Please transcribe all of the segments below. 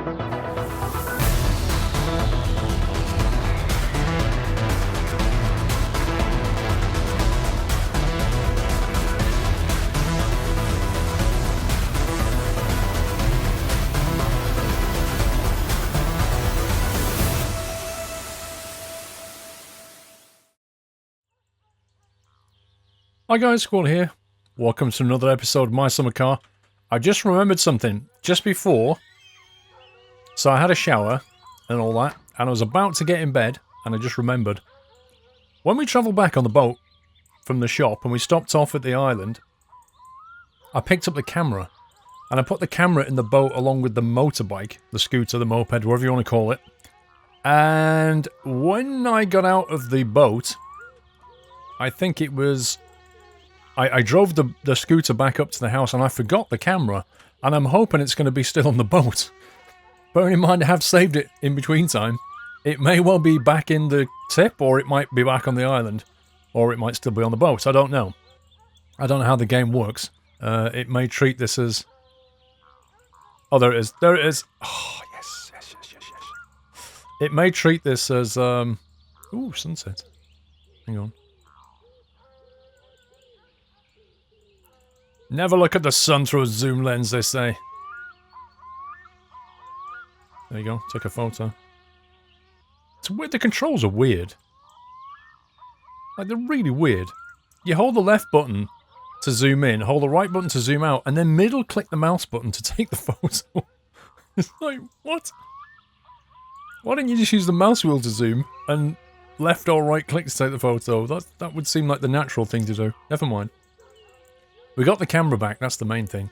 Hi guys, Squirrel here. Welcome to another episode of My Summer Car. I just remembered something just before. So I had a shower and all that, and I was about to get in bed, and I just remembered. When we travelled back on the boat from the shop and we stopped off at the island, I picked up the camera, and I put the camera in the boat along with the motorbike, the scooter, the moped, whatever you want to call it. And when I got out of the boat, I think it was... I drove the scooter back up to the house and I forgot the camera, and I'm hoping it's going to be still on the boat. Bearing in mind I have saved it in between time. It may well be back in the tip, or it might be back on the island, or it might still be on the boat. I don't know. I don't know how the game works. It may treat this as... Oh, there it is. There it is. Oh, yes. It may treat this as... Ooh, sunset. Hang on. Never look at the sun through a zoom lens, they say. There you go, took a photo. It's weird, the controls are weird. Like, they're really weird. You hold the left button to zoom in, hold the right button to zoom out, and then middle click the mouse button to take the photo. It's like, what? Why don't you just use the mouse wheel to zoom, and left or right click to take the photo? That would seem like the natural thing to do. Never mind. We got the camera back, that's the main thing.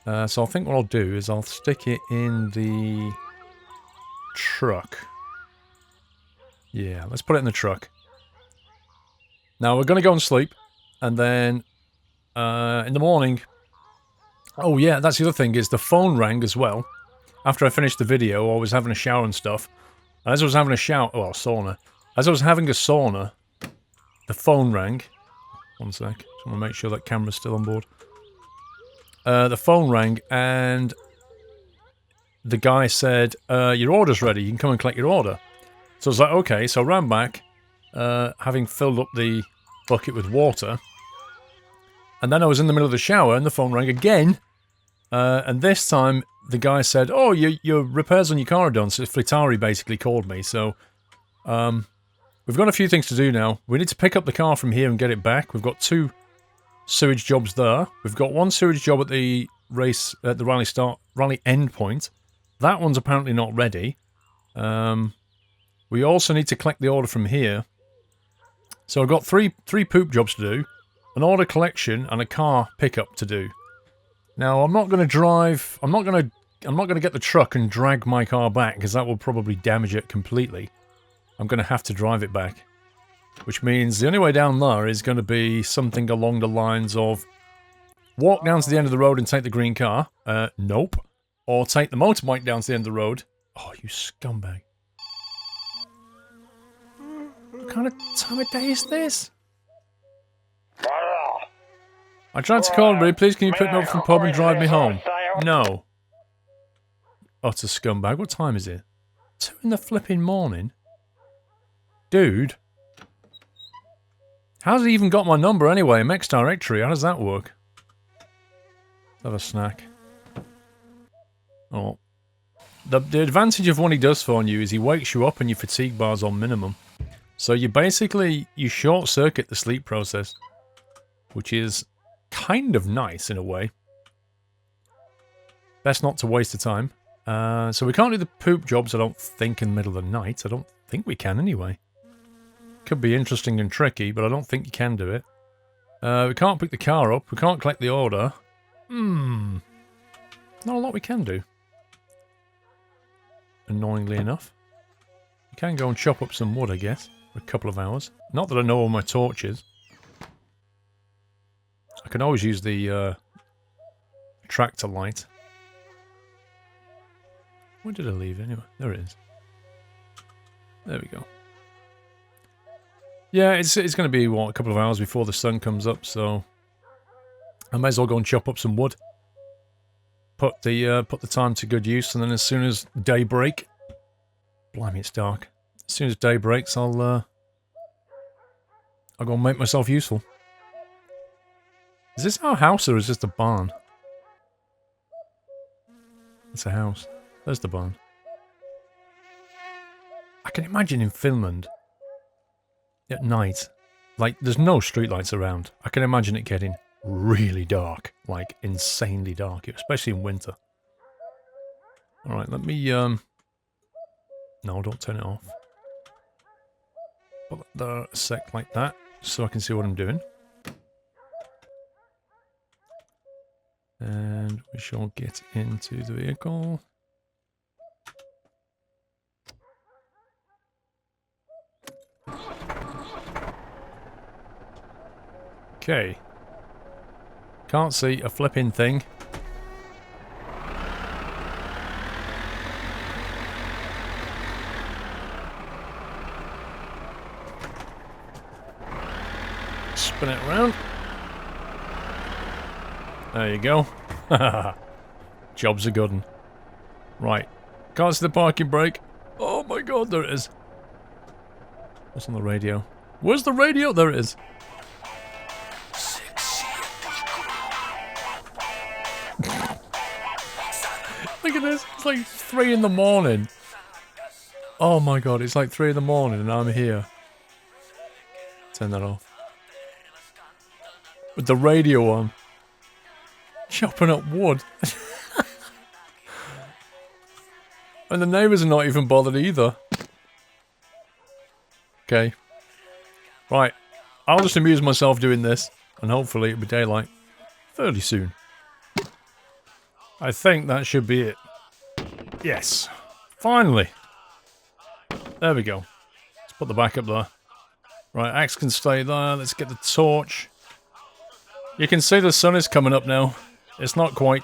So I think what I'll do is I'll stick it in the truck. Yeah, let's put it in the truck. Now we're going to go and sleep, and then in the morning... Oh yeah, that's the other thing, is the phone rang as well. After I finished the video, I was having a shower and stuff. And as I was having a shower... Well, sauna. As I was having a sauna, the phone rang. One sec. Just want to make sure that camera's still on board. The phone rang and the guy said, your order's ready, you can come and collect your order. So I was like, okay, so I ran back, having filled up the bucket with water. And then I was in the middle of the shower and the phone rang again. And this time the guy said, oh, your repairs on your car are done. So Fritari basically called me. So we've got a few things to do now. We need to pick up the car from here and get it back. We've got 2 sewage jobs there. We've got 1 sewage job at the race, at the rally end point. That one's apparently not ready. We also need to collect the order from here. So I've got three poop jobs to do, an order collection, and a car pickup to do. Now I'm not going to drive. I'm not going to get the truck and drag my car back, because that will probably damage it completely. I'm going to have to drive it back. Which means the only way down there is going to be something along the lines of walk down to the end of the road and take the green car. Nope. Or take the motorbike down to the end of the road. Oh, you scumbag. What kind of time of day is this? I tried to call everybody. Please can you pick me up from the pub and drive me home? No. Utter scumbag. What time is it? 2 in the flipping morning? Dude. How's he even got my number anyway? MX directory, how does that work? Let's have a snack. Oh. The advantage of when he does phone you is he wakes you up and your fatigue bar's on minimum. So you basically, you short circuit the sleep process. Which is kind of nice in a way. Best not to waste the time. So we can't do the poop jobs, I don't think, in the middle of the night. I don't think we can anyway. Could be interesting and tricky, but I don't think you can do it. We can't pick the car up. We can't collect the order. Not a lot we can do. Annoyingly enough. You can go and chop up some wood, I guess, for a couple of hours. Not that I know where my torch is. I can always use the tractor light. Where did I leave it anyway? There it is. There we go. Yeah, it's going to be, what, a couple of hours before the sun comes up, so I may as well go and chop up some wood. put the time to good use, and then as soon as daybreak, blimey, it's dark. As soon as day breaks, I'll go and make myself useful. Is this our house or is this the barn? It's a house. There's the barn. I can imagine in Finland at night, like there's no streetlights around. I can imagine it getting really dark, like insanely dark, especially in winter. All right, let me no, don't turn it off. Put that there a sec like that, so I can see what I'm doing. And we shall get into the vehicle. Okay. Can't see a flipping thing. Spin it around. There you go. Job's a good one. Right. Can't see the parking brake. Oh my god, there it is. What's on the radio? Where's the radio? There it is. Look at this. It's like 3 in the morning. Oh my god, it's like 3 in the morning and I'm here. Turn that off. With the radio on. Chopping up wood. And the neighbours are not even bothered either. Okay. Right. I'll just amuse myself doing this. And hopefully it'll be daylight fairly soon. I think that should be it. Yes. Finally. There we go. Let's put the back up there. Right, axe can stay there. Let's get the torch. You can see the sun is coming up now. It's not quite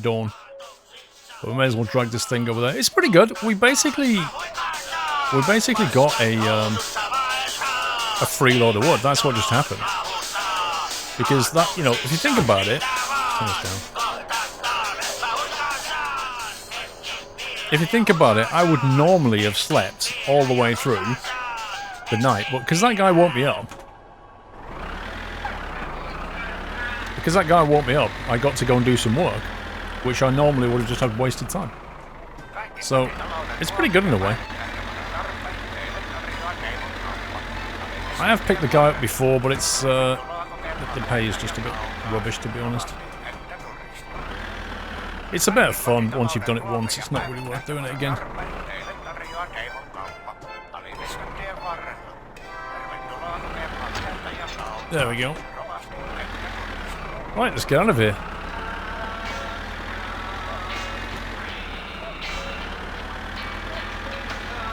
dawn. But we may as well drag this thing over there. It's pretty good. We basically got a free load of wood. That's what just happened. Because that, you know, if you think about it, turn this down. If you think about it, I would normally have slept all the way through the night, but because that guy woke me up. I got to go and do some work, which I normally would have just had wasted time. So, it's pretty good in a way. I have picked the guy up before, but it's, the pay is just a bit rubbish, to be honest. It's a bit of fun once you've done it once, it's not really worth doing it again. There we go. Right, let's get out of here.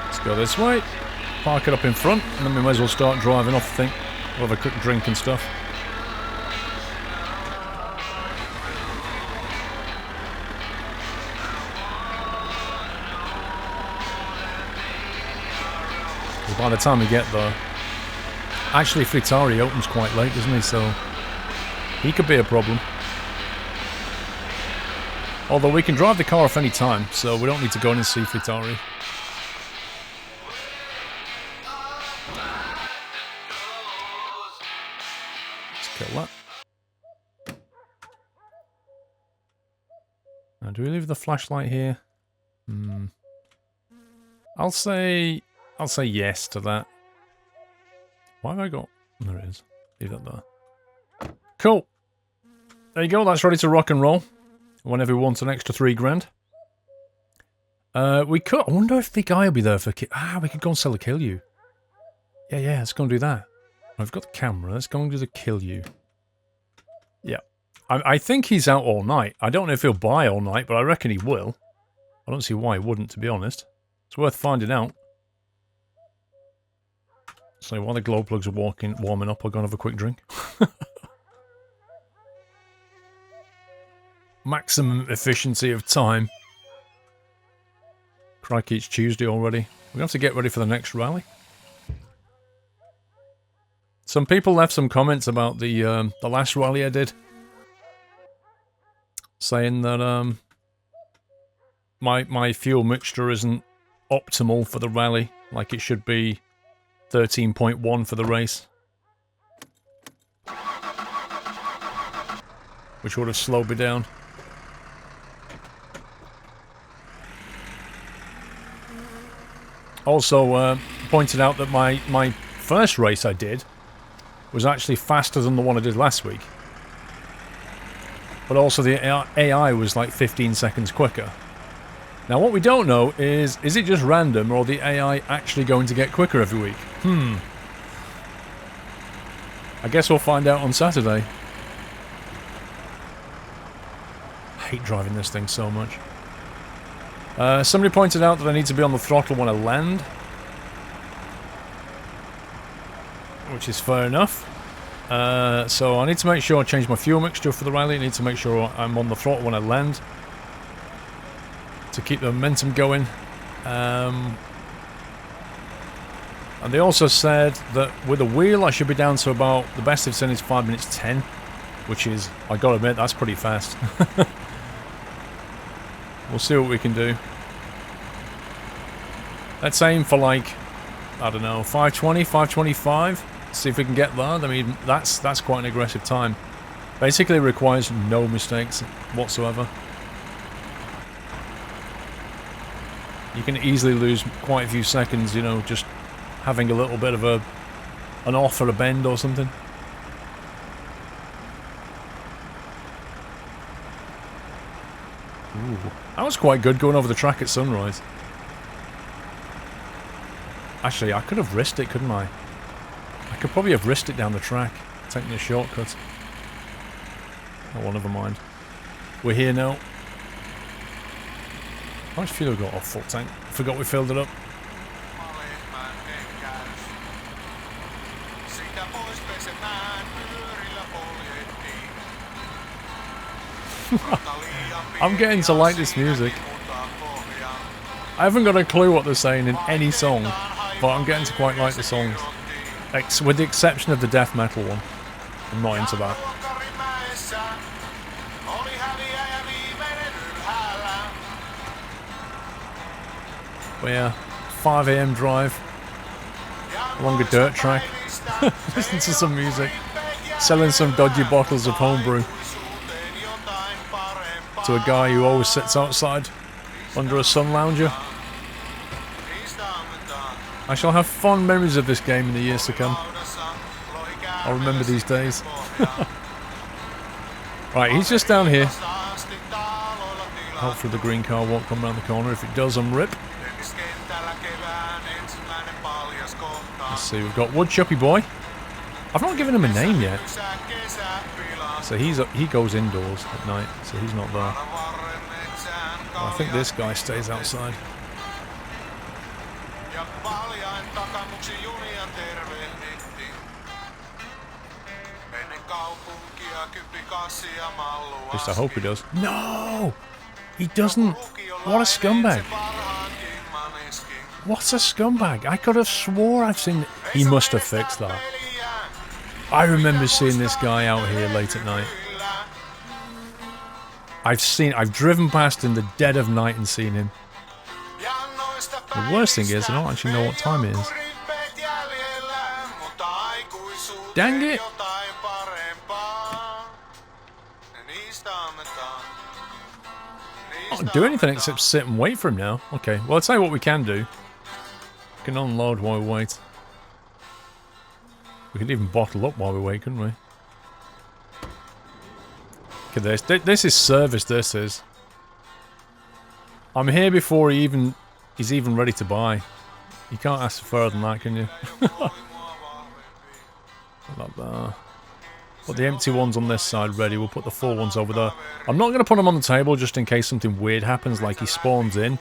Let's go this way. Park it up in front, and then we might as well start driving off, I think. We'll have a quick drink and stuff. By the time we get there... Actually, Fritari opens quite late, doesn't he? So... he could be a problem. Although we can drive the car off any time, so we don't need to go in and see Fritari. Let's kill that. Now, do we leave the flashlight here? I'll say yes to that. Why have I got... there it is. Leave that there. Cool. There you go, that's ready to rock and roll. Whenever we want an extra 3 grand. We could... I wonder if the guy will be there for... we could go and sell the kill you. Yeah, let's go and do that. I've got the camera, let's go and do the kill you. Yeah. I think he's out all night. I don't know if he'll buy all night, but I reckon he will. I don't see why he wouldn't, to be honest. It's worth finding out. So while the glow plugs are warming up, I'll go and have a quick drink. Maximum efficiency of time. Crikey, it's Tuesday already. We have to get ready for the next rally. Some people left some comments about the last rally I did. saying that my fuel mixture isn't optimal for the rally, like it should be 13.1 for the race, which would have slowed me down. Also, pointed out that my first race I did was actually faster than the one I did last week. But also the AI was like 15 seconds quicker. Now what we don't know is it just random or the AI actually going to get quicker every week? I guess we'll find out on Saturday. I hate driving this thing so much. Somebody pointed out that I need to be on the throttle when I land, which is fair enough. So I need to make sure I change my fuel mixture for the rally. I need to make sure I'm on the throttle when I land to keep the momentum going. And they also said that with a wheel I should be down to about, the best they've said is 5 minutes 10, which is, I gotta admit, that's pretty fast. We'll see what we can do. Let's aim for like, I don't know, 5:20, 5:25. See if we can get there. I mean, that's quite an aggressive time. Basically requires no mistakes whatsoever. You can easily lose quite a few seconds, you know, just having a little bit of an off or a bend or something. Ooh, that was quite good going over the track at sunrise. Actually, I could have risked it, couldn't I? I could probably have risked it down the track, taking a shortcut. Oh, well, never mind. We're here now. How much fuel have we got? Oh, full tank. Forgot we filled it up. I'm getting to like this music. I haven't got a clue what they're saying in any song, but I'm getting to quite like the songs. With the exception of the death metal one. I'm not into that. But yeah, 5 AM drive along a dirt track. Listen to some music. Selling some dodgy bottles of homebrew to a guy who always sits outside under a sun lounger. I shall have fond memories of this game in the years to come. I'll remember these days. Right, he's just down here. Hopefully the green car won't come around the corner. If it does, I'm rip. Let's see, we've got Woodchuppy Boy. I've not given him a name yet. So he goes indoors at night, so he's not there. Well, I think this guy stays outside. At least I hope he does. No! He doesn't! What a scumbag! What a scumbag! I could have swore I've seen... He must have fixed that. I remember seeing this guy out here late at night. I've driven past in the dead of night and seen him. The worst thing is, I don't actually know what time it is. Dang it! I can't do anything except sit and wait for him now. Okay, well, I'll tell you what we can do. We can unload while we wait. We could even bottle up while we wait, couldn't we? Look at this. This is service, this is. I'm here before he's even ready to buy. You can't ask for further than that, can you? Like that. Put the empty ones on this side ready. We'll put the full ones over there. I'm not going to put them on the table just in case something weird happens, like he spawns in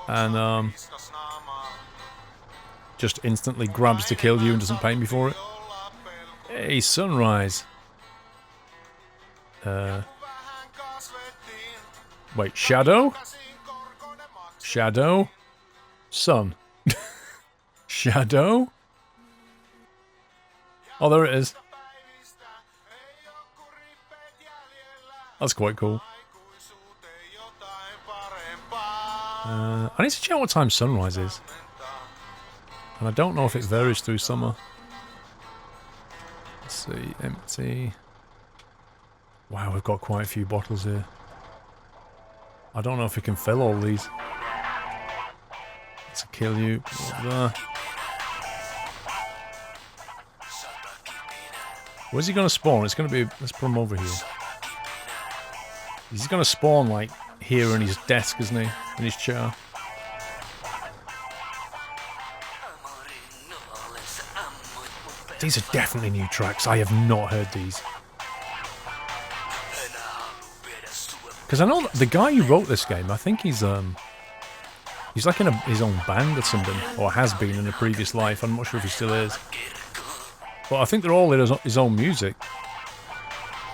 and just instantly grabs to kill you and doesn't pay me for it. Hey, sunrise. Wait, shadow? Shadow? Sun. Shadow? Oh, there it is. That's quite cool. I need to check what time sunrise is. And I don't know if it varies through summer. Let's see, empty. Wow, we've got quite a few bottles here. I don't know if we can fill all these. Let's kill you. Where's he going to spawn? It's going to be... Let's put him over here. He's going to spawn, like, here in his desk, isn't he? In his chair. These are definitely new tracks. I have not heard these. Because I know the guy who wrote this game, I think he's like in his own band or something. Or has been in a previous life. I'm not sure if he still is. But I think they're all in his own music.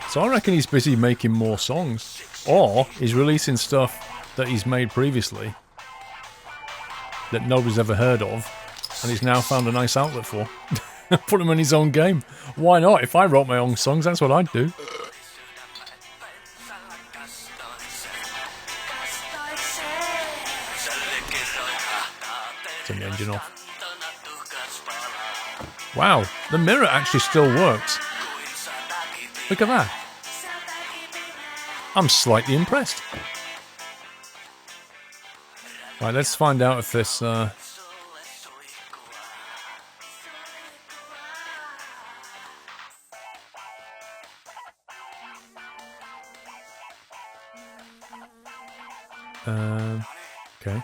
So I reckon he's busy making more songs. Or he's releasing stuff that he's made previously. That nobody's ever heard of. And he's now found a nice outlet for. Put him in his own game. Why not? If I wrote my own songs, that's what I'd do. Turn the engine off. Wow, the mirror actually still works. Look at that. I'm slightly impressed. Right, let's find out if this... okay.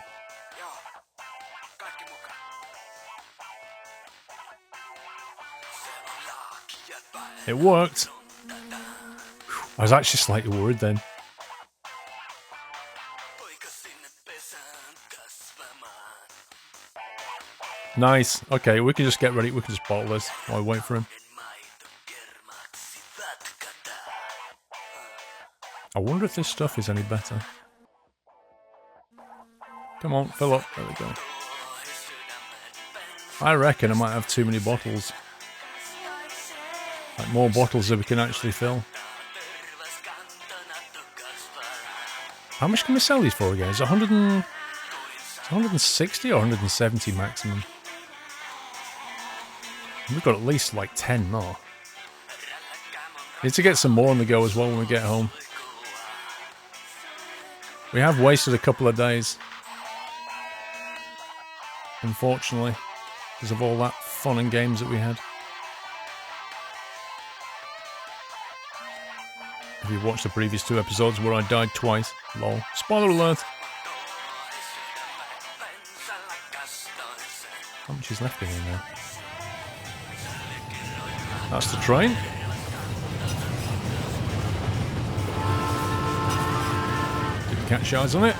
It worked. I was actually slightly worried then. Nice. Okay, we can just get ready. We can just bottle this while we wait for him. I wonder if this stuff is any better. Come on, fill up. There we go. I reckon I might have too many bottles. Like more bottles that we can actually fill. How much can we sell these for again? Is it 160 or 170 maximum? We've got at least like 10 more. Need to get some more on the go as well when we get home. We have wasted a couple of days. Unfortunately, because of all that fun and games that we had. If you've watched the previous 2 episodes where I died twice, lol. Spoiler alert! How much is left in here now? That's the train. Didn't catch eyes on it.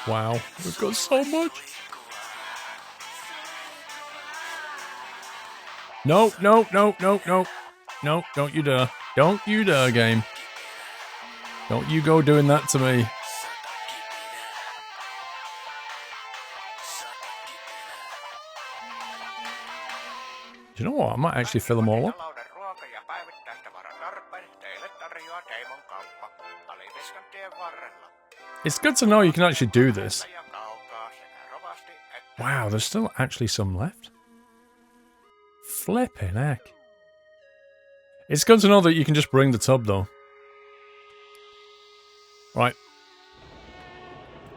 Wow, we've got so much. No, no, no, no, no. No, don't you dare. Don't you dare, game. Don't you go doing that to me. Do you know what? I might actually fill them all up. It's good to know you can actually do this. Wow, there's still actually some left. Flipping heck. It's good to know that you can just bring the tub though. Right.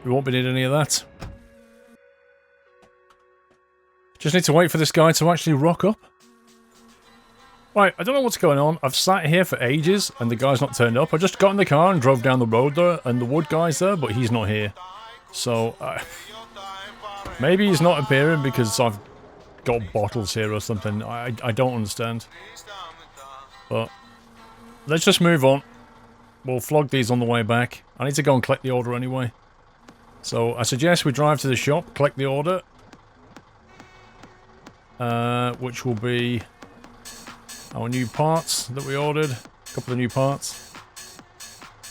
We won't be needing any of that. Just need to wait for this guy to actually rock up. Right, I don't know what's going on. I've sat here for ages and the guy's not turned up. I just got in the car and drove down the road there and the wood guy's there, but he's not here. So, maybe he's not appearing because I've got bottles here or something. I don't understand. But, let's just move on. We'll flog these on the way back. I need to go and collect the order anyway. So, I suggest we drive to the shop, collect the order. Which will be our new parts that we ordered. A couple of new parts.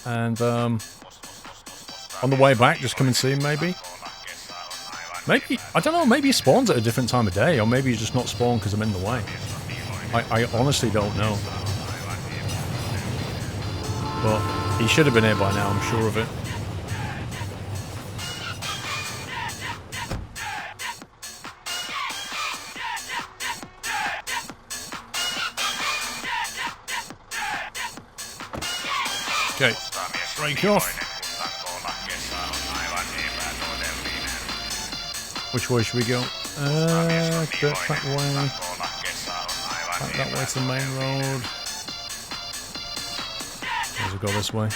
And, on the way back, just come and see him, maybe. Maybe, I don't know, maybe he spawns at a different time of day, or maybe he's just not spawned because I'm in the way. I honestly don't know. But he should have been here by now, I'm sure of it. Okay, break off. Which way should we go? Dirt track way. Back that way to the main road. We'll go this way.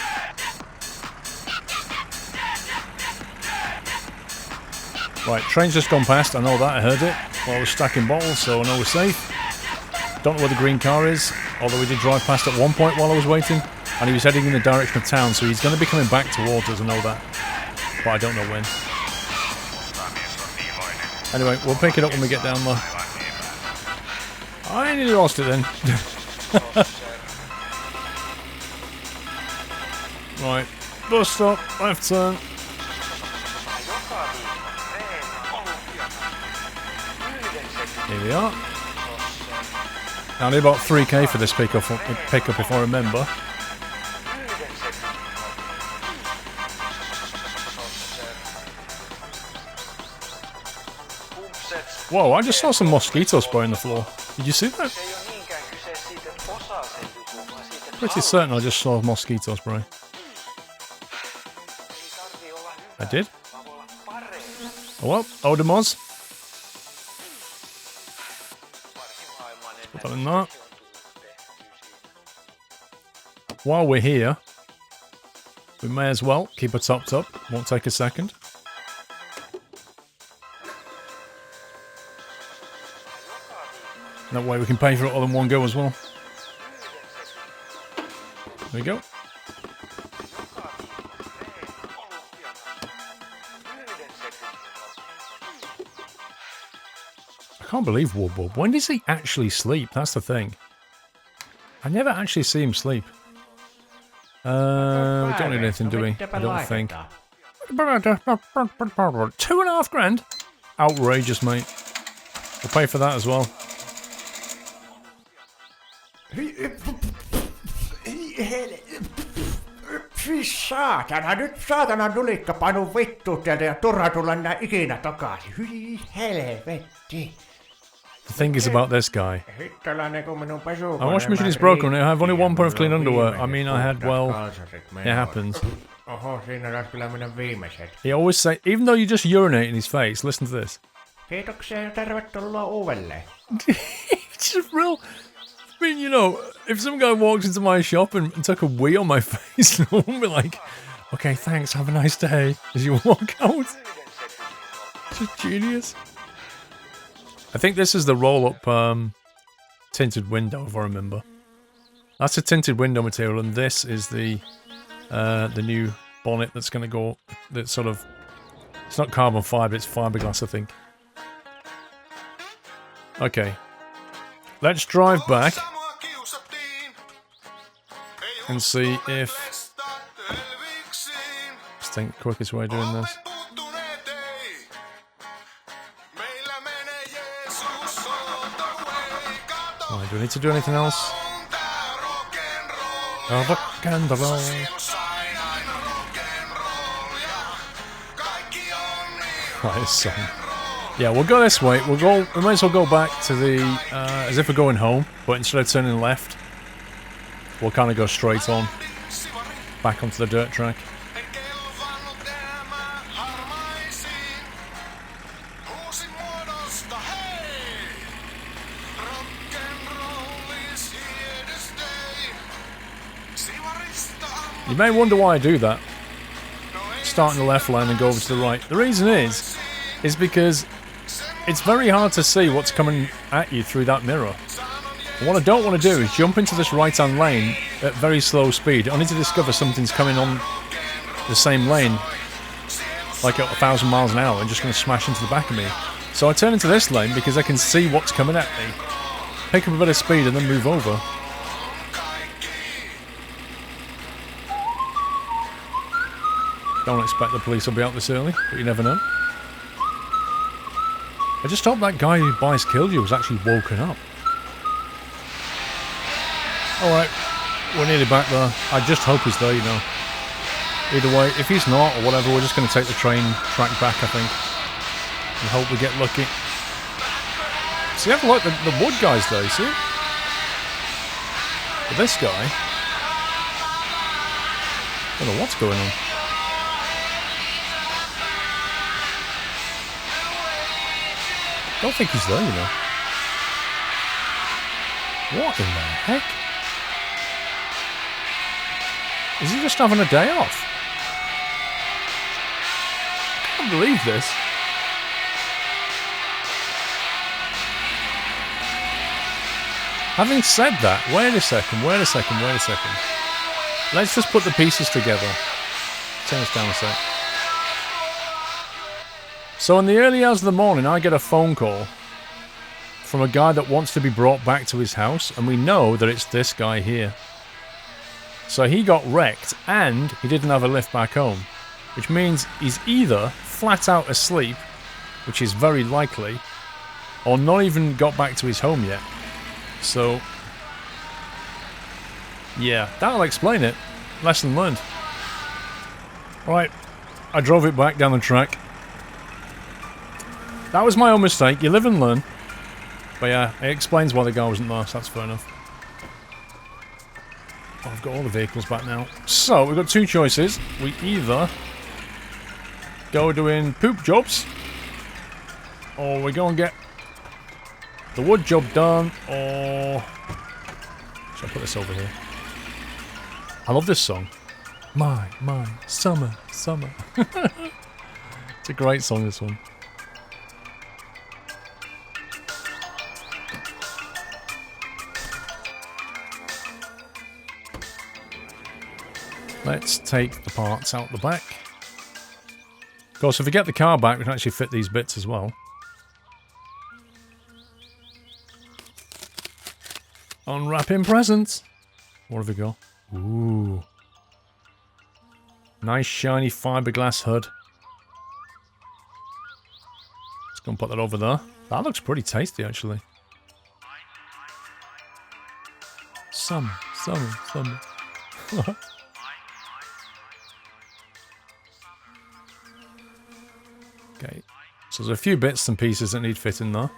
Right, train's just gone past. I know that. I heard it while I was stacking bottles, so I know we're safe. Don't know where the green car is, although we did drive past at one point while I was waiting. And he was heading in the direction of town, so he's going to be coming back towards us, I know that. But I don't know when. Anyway, we'll pick it up when we get down there. I nearly lost it then. Right, bus stop, left turn. Here we are. I need about 3k for this pickup if I remember. Whoa, I just saw some mosquito spray on the floor. Did you see that? Pretty certain I just saw mosquito spray. I did? Oh well, Odemos. Put that in that. While we're here, we may as well keep it topped up. Won't take a second. That way we can pay for it all in one go as well. There we go. I can't believe Woodbub. When does he actually sleep? That's the thing. I never actually see him sleep. We don't need anything, do we? I don't think. 2.5 grand? Outrageous, mate. We'll pay for that as well. Saatana, nyt saatana tulikka panu vittu täältä ja turha tulla nää ikinä takaisin. Hyi helvetti. The thing is about this guy. My washing machine is broken. I have only one pair of clean underwear. I mean, I had, well, it happens. He always say, even though you just urinate in his face, listen to this. Kiitoksia ja tervetuloa uudelleen. It's just real. I mean, you know, if some guy walks into my shop and took a wee on my face, I won't be like, okay, thanks, have a nice day, as you walk out. Just genius. I think this is the roll-up tinted window, if I remember. That's a tinted window material, and this is the new bonnet that's going to go. That's sort of, it's not carbon fibre, it's fiberglass, I think. Okay, let's drive back and see if. I think the quickest way of doing this. Right, do we need to do anything else? Rock and roll. Right, this song. Yeah, we'll go this way. We might as well go back to the as if we're going home, but instead of turning left, we'll kind of go straight on back onto the dirt track. You may wonder why I do that. Start in the left lane and go over to the right. The reason is because it's very hard to see what's coming at you through that mirror. And what I don't want to do is jump into this right-hand lane at very slow speed, only to discover something's coming on the same lane, like at 1,000 miles an hour, and just going to smash into the back of me. So I turn into this lane because I can see what's coming at me, pick up a bit of speed, and then move over. Don't expect the police will be out this early, but you never know. I just hope that guy who Bice killed you was actually woken up. Alright, we're nearly back there. I just hope he's there, you know. Either way, if he's not, or whatever, we're just going to take the train track back, I think. And hope we get lucky. See, I have like the wood guys though, you see? But this guy... I don't know what's going on. Don't think he's there, you know. What in the heck? Is he just having a day off? I can't believe this. Having said that, wait a second. Let's just put the pieces together. Turn this down a sec. So in the early hours of the morning, I get a phone call from a guy that wants to be brought back to his house, and we know that it's this guy here. So he got wrecked, and he didn't have a lift back home, which means he's either flat out asleep, which is very likely, or not even got back to his home yet. So, yeah, that'll explain it. Lesson learned. Right, I drove it back down the track. That was my own mistake. You live and learn. But yeah, it explains why the guy wasn't there, so that's fair enough. Oh, I've got all the vehicles back now. So, we've got two choices. We either go doing poop jobs, or we go and get the wood job done, or... Should I put this over here? I love this song. My, summer. It's a great song, this one. Let's take the parts out the back. Of course, if we get the car back, we can actually fit these bits as well. Unwrapping presents. What have we got? Ooh. Nice shiny fiberglass hood. Let's go and put that over there. That looks pretty tasty, actually. Summer. Okay, so there's a few bits and pieces that need fitting there.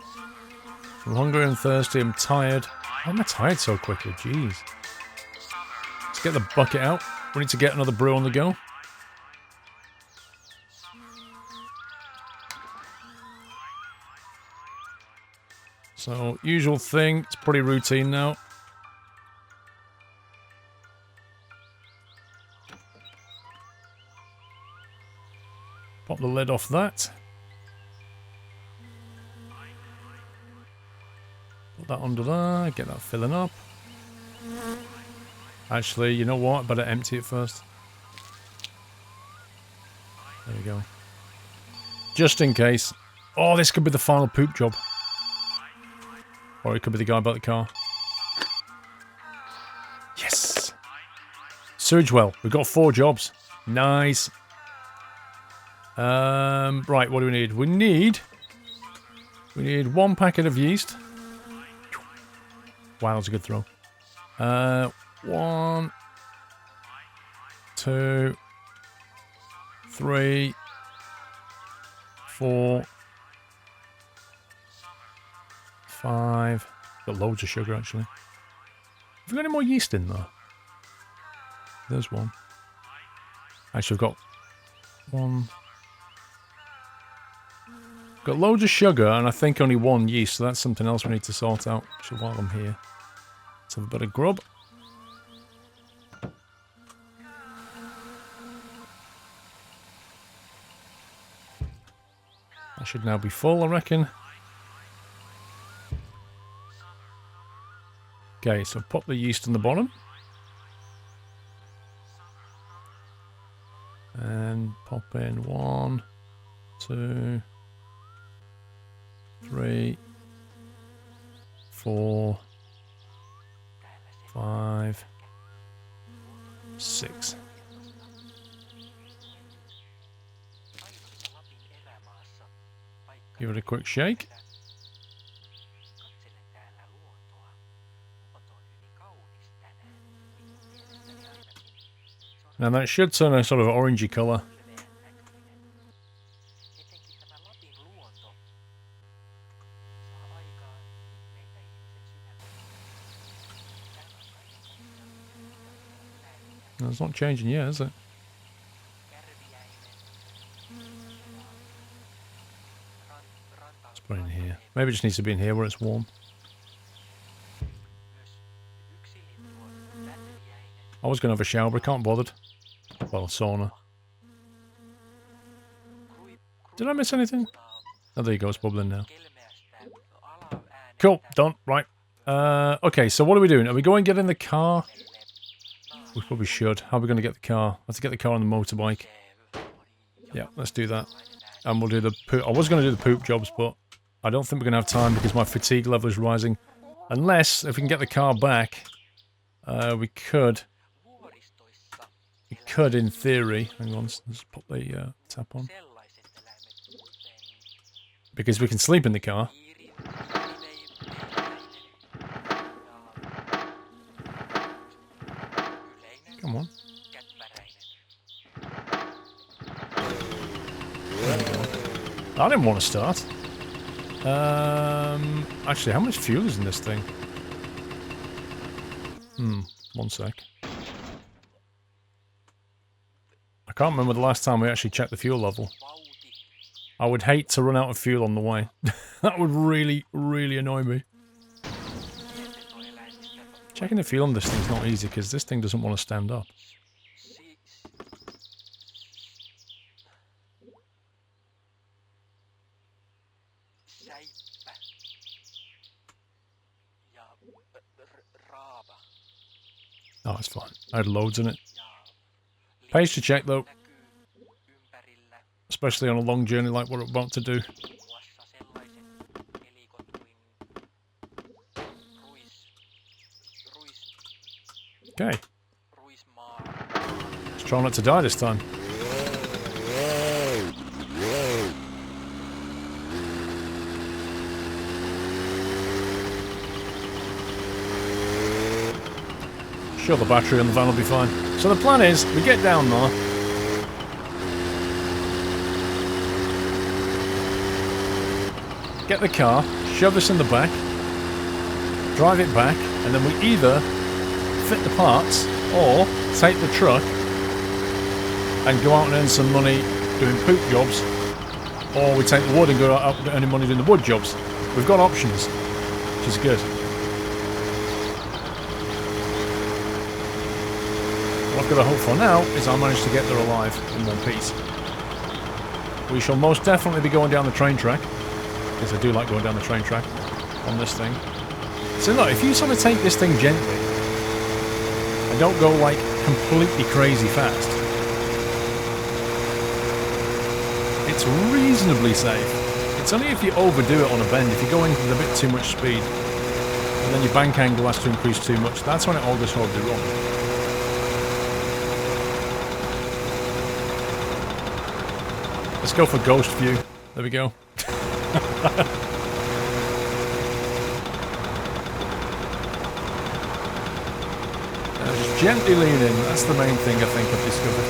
I'm hungry and thirsty, I'm tired. Why am I tired so quickly? Jeez. Let's get the bucket out. We need to get another brew on the go. So, usual thing, it's pretty routine now. Pop the lid off that. Put that under there, get that filling up. Actually, you know what? Better empty it first. There you go. Just in case. Oh, this could be the final poop job. Or it could be the guy about the car. Yes! Sewage well. We've got 4 jobs. Nice. Right, what do we need? We need 1 packet of yeast. Wow, that's a good throw. 1, 2, 3, 4, 5. Got loads of sugar, actually. Have we got any more yeast in there? There's one. Actually, I've got 1. Got loads of sugar, and I think only 1 yeast, so that's something else we need to sort out. So while I'm here, let's have a bit of grub. That should now be full, I reckon. Okay, so pop the yeast in the bottom. And pop in 1, 2, 3, 4, 5, 6. Give it a quick shake. Now that should turn a sort of orangey colour. No, it's not changing yet, is it? Let's put it in here. Maybe it just needs to be in here where it's warm. I was going to have a shower, but I can't be bothered. Well, sauna. Did I miss anything? Oh, there you go, it's bubbling now. Cool, done, right. Okay, so what are we doing? Are we going to get in the car? We probably should. How are we going to get the car? Let's get the car on the motorbike. Yeah, let's do that. And we'll do the poop. I was going to do the poop jobs, but I don't think we're going to have time because my fatigue level is rising. Unless, if we can get the car back, we could. We could, in theory. Hang on, let's put the tap on. Because we can sleep in the car. Come on. I didn't want to start. Actually, how much fuel is in this thing? 1 sec. I can't remember the last time we actually checked the fuel level. I would hate to run out of fuel on the way. That would really, really annoy me. Checking the fuel on this thing's not easy because this thing doesn't want to stand up. Oh, it's fine. I had loads in it. Pays to check though. Especially on a long journey like what we're about to do. Okay. Let's try not to die this time. Sure, the battery on the van will be fine. So the plan is, we get down there. Get the car, shove this in the back, drive it back, and then we either fit the parts or take the truck and go out and earn some money doing poop jobs, or we take the wood and go out earning money doing the wood jobs. We've got options, which is good. What I've got to hope for now is I manage to get there alive in one piece. We shall most definitely be going down the train track, because I do like going down the train track on this thing. So look, if you sort of take this thing gently and don't go like completely crazy fast, it's reasonably safe. It's only if you overdo it on a bend, if you're going with a bit too much speed and then your bank angle has to increase too much, that's when it all goes horribly wrong. Let's go for ghost view. There we go. Just gently lean in. That's the main thing I think I've discovered.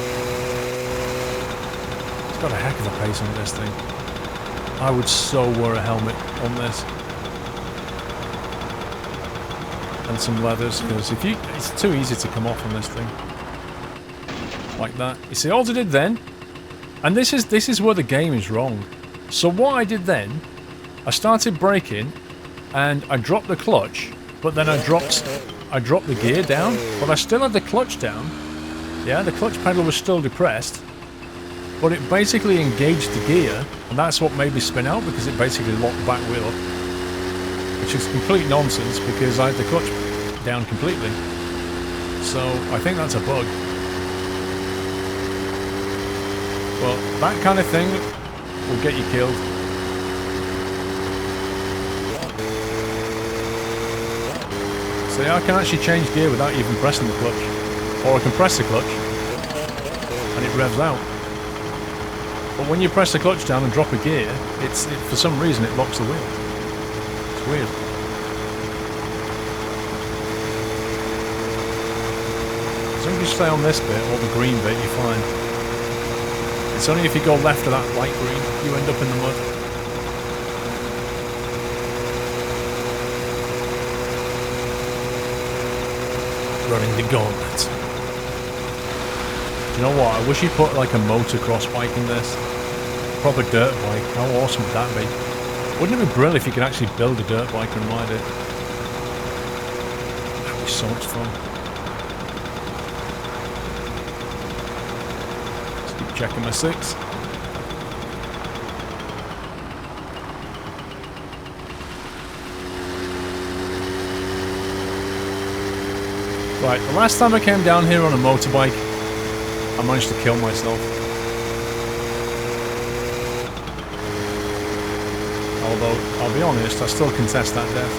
It's got a heck of a pace on this thing. I would so wear a helmet on this. And some leathers, because if you, it's too easy to come off on this thing. Like that. You see, all I did then, and this is where the game is wrong. So what I did then, I started braking, and I dropped the clutch, but then I dropped the gear down, but I still had the clutch down. Yeah, the clutch pedal was still depressed, but it basically engaged the gear, and that's what made me spin out, because it basically locked the back wheel up. Which is complete nonsense, because I had the clutch down completely. So, I think that's a bug. Well, that kind of thing will get you killed. So yeah, I can actually change gear without even pressing the clutch. Or I can press the clutch and it revs out. But when you press the clutch down and drop a gear, for some reason it locks the wheel. It's weird. As long as you stay on this bit, or the green bit, you're fine. It's only if you go left of that light green, you end up in the mud. Running the gauntlet. Do you know what? I wish he put like a motocross bike in this. Proper dirt bike. How awesome would that be? Wouldn't it be brilliant if you could actually build a dirt bike and ride it? That would be so much fun. Let's keep checking my 6. Right, the last time I came down here on a motorbike, I managed to kill myself. Although, I'll be honest, I still contest that death.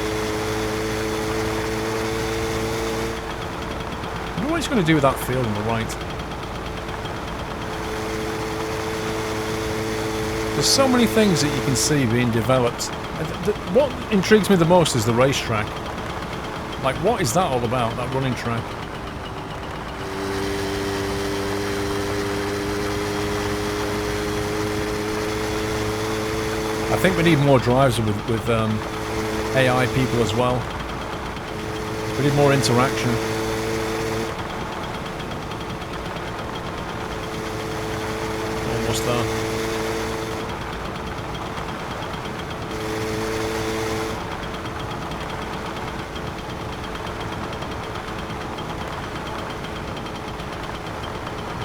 I wonder what he's going to do with that field on the right. There's so many things that you can see being developed. What intrigues me the most is the racetrack. Like, what is that all about, that running track? I think we need more drives with AI people as well. We need more interaction. Almost there.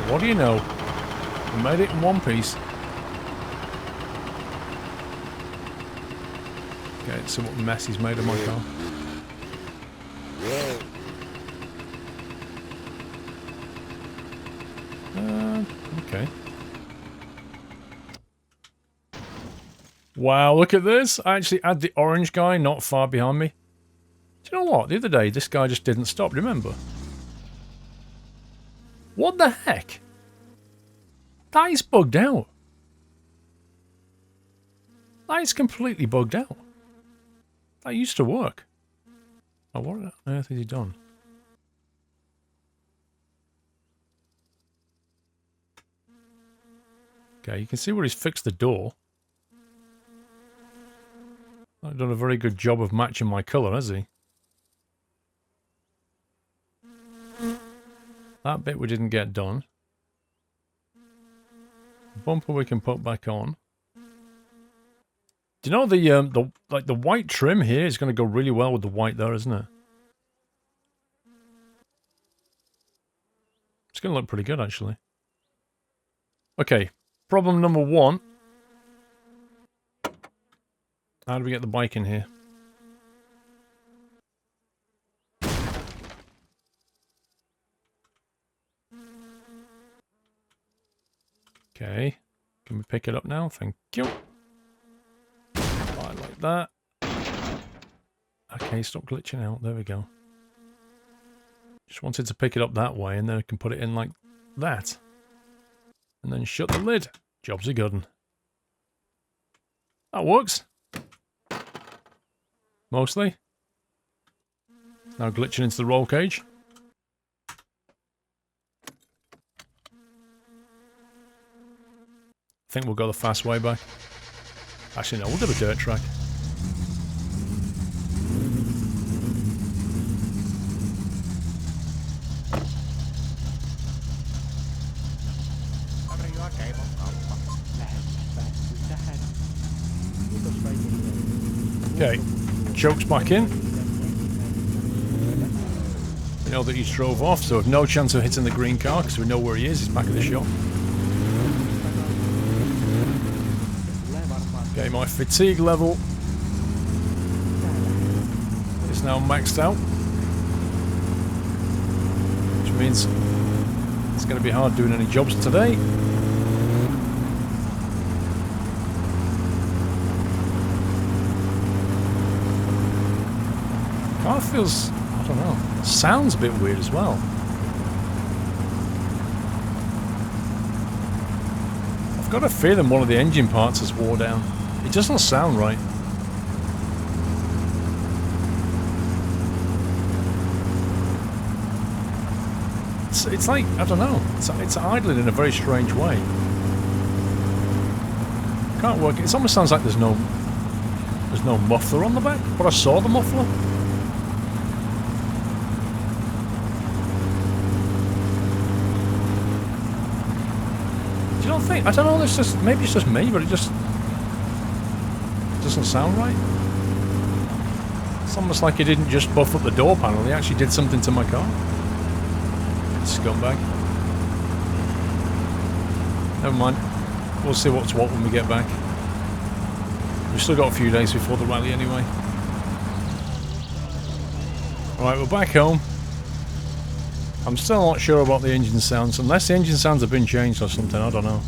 What do you know? We made it in one piece. Okay, let's see what mess he's made of my car. Okay. Wow, look at this! I actually had the orange guy not far behind me. Do you know what? The other day, this guy just didn't stop, remember? What the heck? That is bugged out. That is completely bugged out. That used to work. Oh, what on earth has he done? Okay, you can see where he's fixed the door. I've done a very good job of matching my colour, has he? That bit we didn't get done. Bumper we can put back on. Do you know the white trim here is going to go really well with the white there, isn't it? It's going to look pretty good, actually. Okay, problem number 1. How do we get the bike in here? Okay, can we pick it up now? Thank you. Like that. Okay, stop glitching out. There we go. Just wanted to pick it up that way, and then I can put it in like that. And then shut the lid. Jobs are good 'un. That works. Mostly. Now glitching into the roll cage. I think we'll go the fast way back. Actually, no, we'll do a dirt track. Okay, choke's back in. We know that he drove off, so we have no chance of hitting the green car because we know where he is. He's back at the shop. Okay, my fatigue level is now maxed out, which means it's going to be hard doing any jobs today. Car feels, I don't know, sounds a bit weird as well. I've got a feeling one of the engine parts has wore down. It doesn't sound right. It's like, I don't know. It's idling in a very strange way. Can't work. It almost sounds like there's no muffler on the back, but I saw the muffler. Do you not think? I don't know. It's just maybe it's just me, but it just doesn't sound right. It's almost like he didn't just buff up the door panel. He actually did something to my car. Scumbag. Never mind. We'll see what's what when we get back. We've still got a few days before the rally anyway. Alright, we're back home. I'm still not sure about the engine sounds. Unless the engine sounds have been changed or something, I don't know.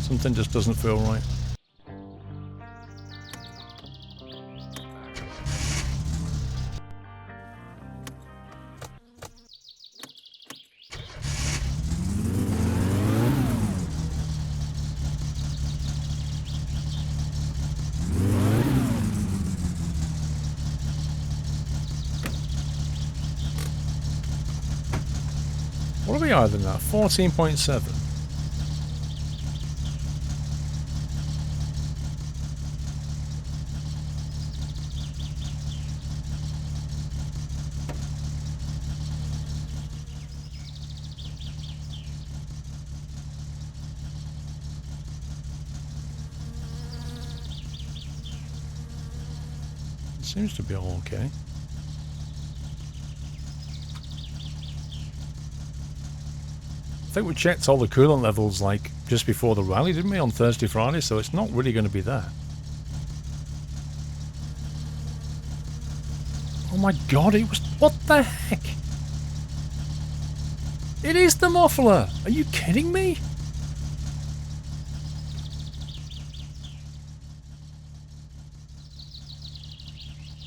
Something just doesn't feel right. What are we higher than that? 14.7. It seems to be all okay. I think we checked all the coolant levels like just before the rally, didn't we, on Thursday, Friday, so it's not really going to be that. Oh my god, it was... What the heck? It is the muffler! Are you kidding me?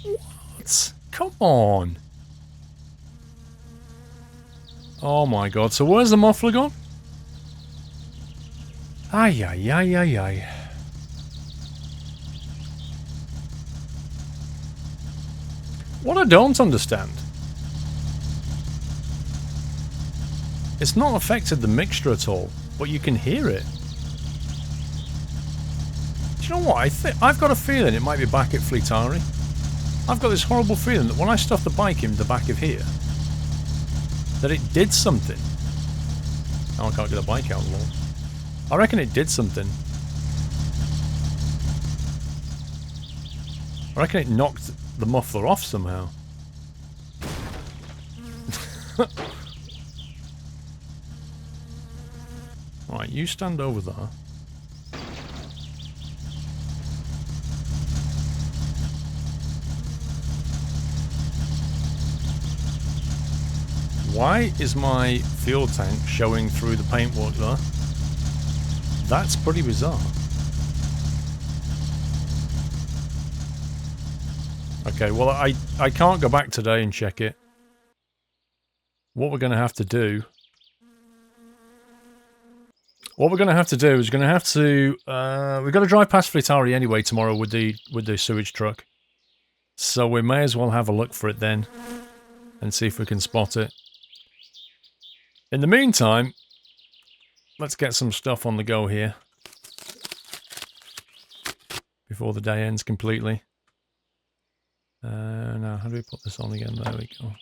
What? Come on! Oh my god, so where's the muffler gone? Ay, ay, ay, ay, ay. What I don't understand... It's not affected the mixture at all, but you can hear it. Do you know what? I've got a feeling it might be back at Fleetari. I've got this horrible feeling that when I stuffed the bike in the back of here, that it did something. Now I can't get the bike out long. I reckon it did something. I reckon it knocked the muffler off somehow. Right, you stand over there. Why is my fuel tank showing through the paintwork there? That's pretty bizarre. Okay, well I can't go back today and check it. What we're going to have to do... What we're going to have to do is we're going to have to... we've got to drive past Fleetari anyway tomorrow with the sewage truck. So we may as well have a look for it then. And see if we can spot it. In the meantime, let's get some stuff on the go here. Before the day ends completely. Now, how do we put this on again? There we go.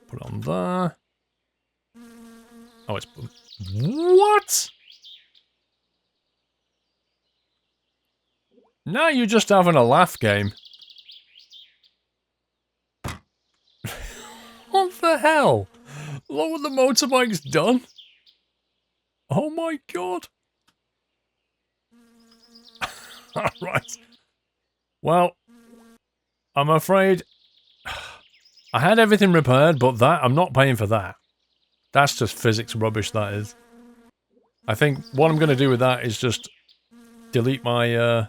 Put it on there. Oh, it's... What? Now you're just having a laugh game. What the hell? Look what the motorbike's done. Oh my god. Alright. Well, I'm afraid I had everything repaired, but that, I'm not paying for that. That's just physics rubbish, that is. I think what I'm going to do with that is just delete my,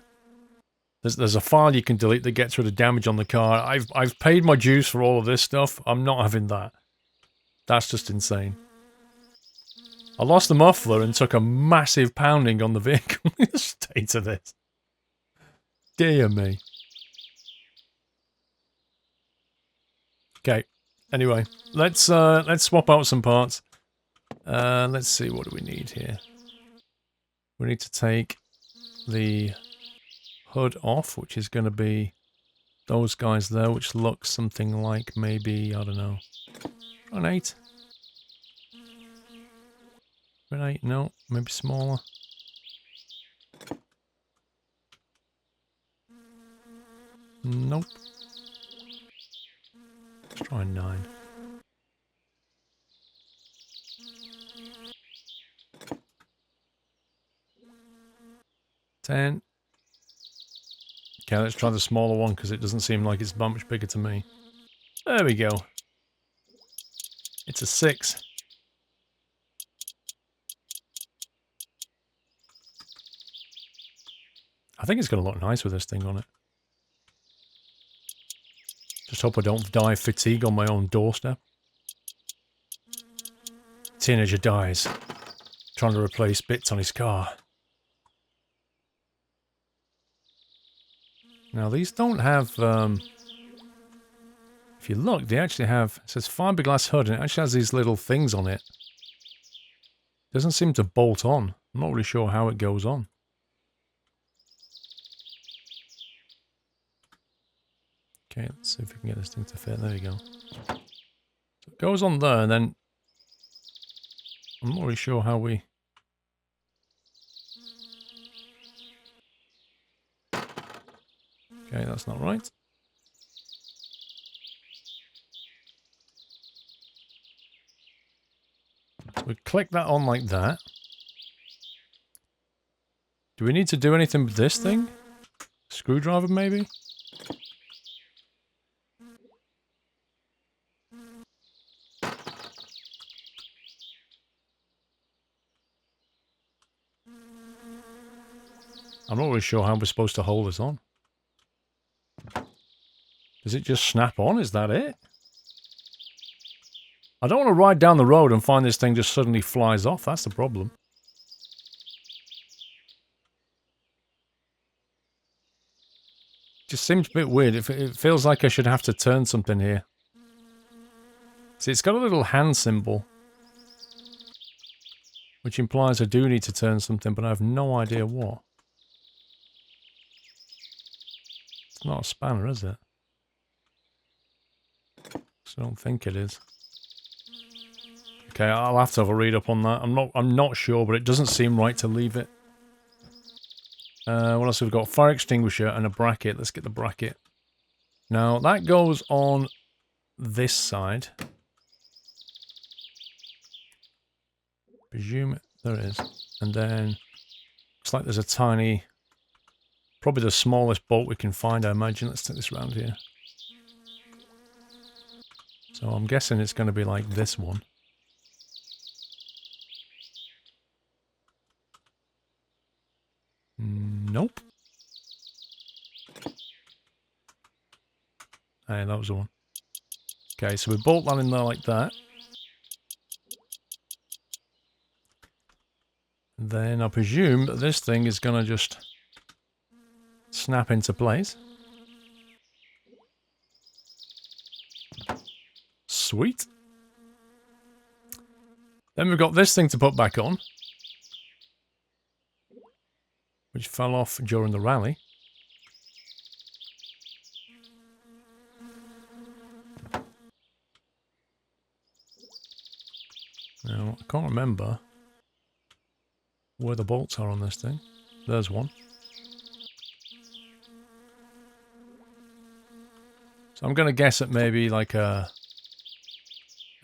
there's a file you can delete that gets rid of damage on the car. I've paid my dues for all of this stuff. I'm not having that. That's just insane. I lost the muffler and took a massive pounding on the vehicle. The state of this. Dear me. Okay. Anyway, let's swap out some parts. Let's see, what do we need here? We need to take the hood off, which is going to be those guys there, which look something like maybe, I don't know, an 8. An 8, no, maybe smaller. Nope. Let's try 9. $10. Okay, let's try the smaller one because it doesn't seem like it's that much bigger to me. There we go. It's a 6. I think it's going to look nice with this thing on it. Just hope I don't die of fatigue on my own doorstep. Teenager dies trying to replace bits on his car. Now these don't have, if you look, they actually have, it says fiberglass hood and it actually has these little things on it. Doesn't seem to bolt on. I'm not really sure how it goes on. Okay, let's see if we can get this thing to fit. There you go. So it goes on there and then I'm not really sure how we... Okay, that's not right. So we click that on like that. Do we need to do anything with this thing? Screwdriver, maybe? I'm not really sure how we're supposed to hold this on. Does it just snap on? Is that it? I don't want to ride down the road and find this thing just suddenly flies off. That's the problem. Just seems a bit weird. It feels like I should have to turn something here. See, it's got a little hand symbol. Which implies I do need to turn something, but I have no idea what. It's not a spanner, is it? I don't think it is. Okay, I'll have to have a read up on that. I'm not sure, but it doesn't seem right to leave it. What else have we got? Fire extinguisher and a bracket. Let's get the bracket. Now, that goes on this side. Presume there it is. And then, looks like there's a tiny, probably the smallest bolt we can find, I imagine. Let's take this around here. So I'm guessing it's going to be like this one. Nope. Hey, that was the one. Okay, so we bolt that in there like that. Then I presume that this thing is going to just snap into place. Sweet. Then we've got this thing to put back on, which fell off during the rally. Now, I can't remember where the bolts are on this thing. There's one. So I'm going to guess at maybe like a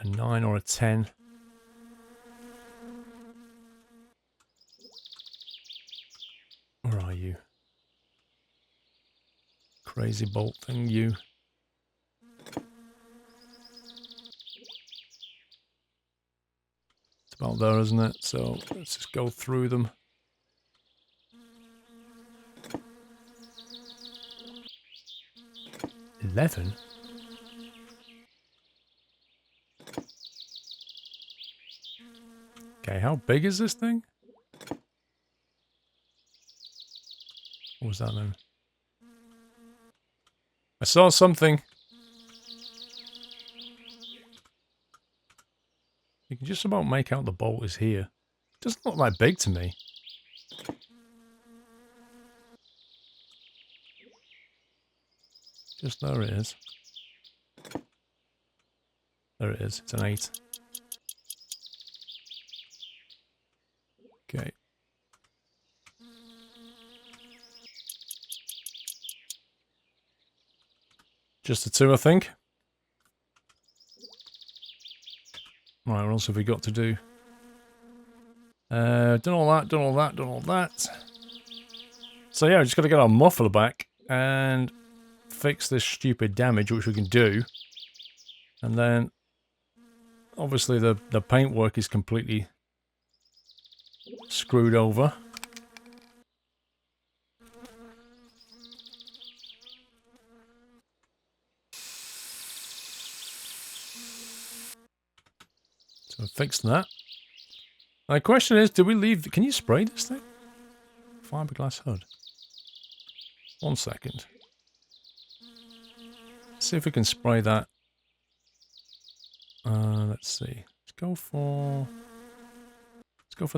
9 or a 10. Where are you? Crazy bolt thing, you. It's about there, isn't it? So let's just go through them. $11? Okay, how big is this thing? What was that then? I saw something. You can just about make out the bolt is here. Doesn't look that big to me. Just there it is. There it is. It's an 8. Okay. Just the 2, I think. Right, what else have we got to do? Done all that, done all that, done all that. So yeah, we just got to get our muffler back and fix this stupid damage, which we can do. And then, obviously the paintwork is completely screwed over. So fix that. Now the question is, do we leave... Can you spray this thing? Fiberglass hood. 1 second. Let's see if we can spray that. Let's see. Let's go for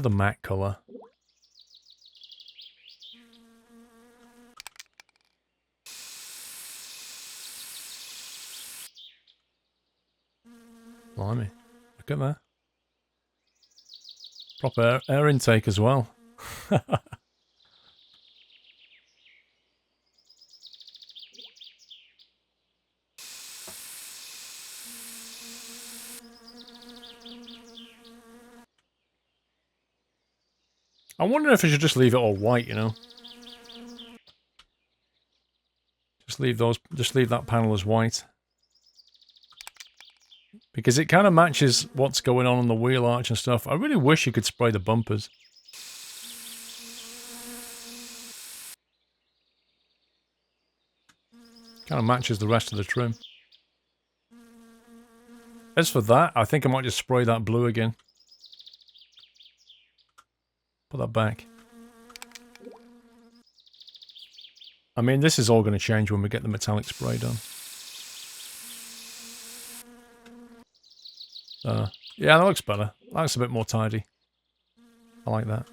the matte colour. Blimey. Look at that. Proper air intake as well. I wonder if I should just leave it all white, you know. Just leave that panel as white. Because it kind of matches what's going on the wheel arch and stuff. I really wish you could spray the bumpers. Kind of matches the rest of the trim. As for that, I think I might just spray that blue again. Put that back. I mean, this is all going to change when we get the metallic spray done. Yeah, that looks better. That looks a bit more tidy. I like that.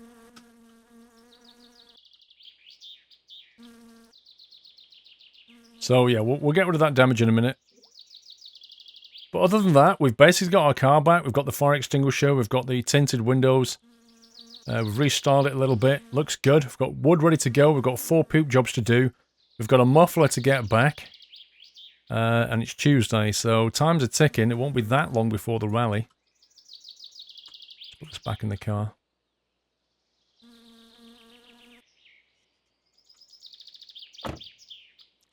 So yeah, we'll get rid of that damage in a minute. But other than that, we've basically got our car back. We've got the fire extinguisher. We've got the tinted windows. We've restyled it a little bit. Looks good. We've got wood ready to go. We've got 4 poop jobs to do. We've got a muffler to get back. And it's Tuesday, so times are ticking. It won't be that long before the rally. Let's put this back in the car.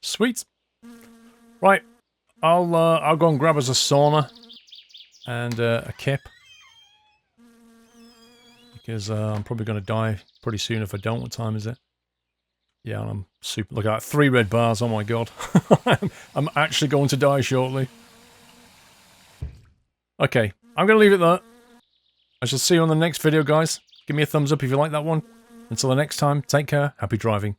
Sweet. Right. I'll go and grab us a sauna and a kip. Because I'm probably going to die pretty soon if I don't. What time is it? Yeah, I'm super... Look at that. 3 red bars. Oh my god. I'm actually going to die shortly. Okay. I'm going to leave it there. I shall see you on the next video, guys. Give me a thumbs up if you like that one. Until the next time, take care. Happy driving.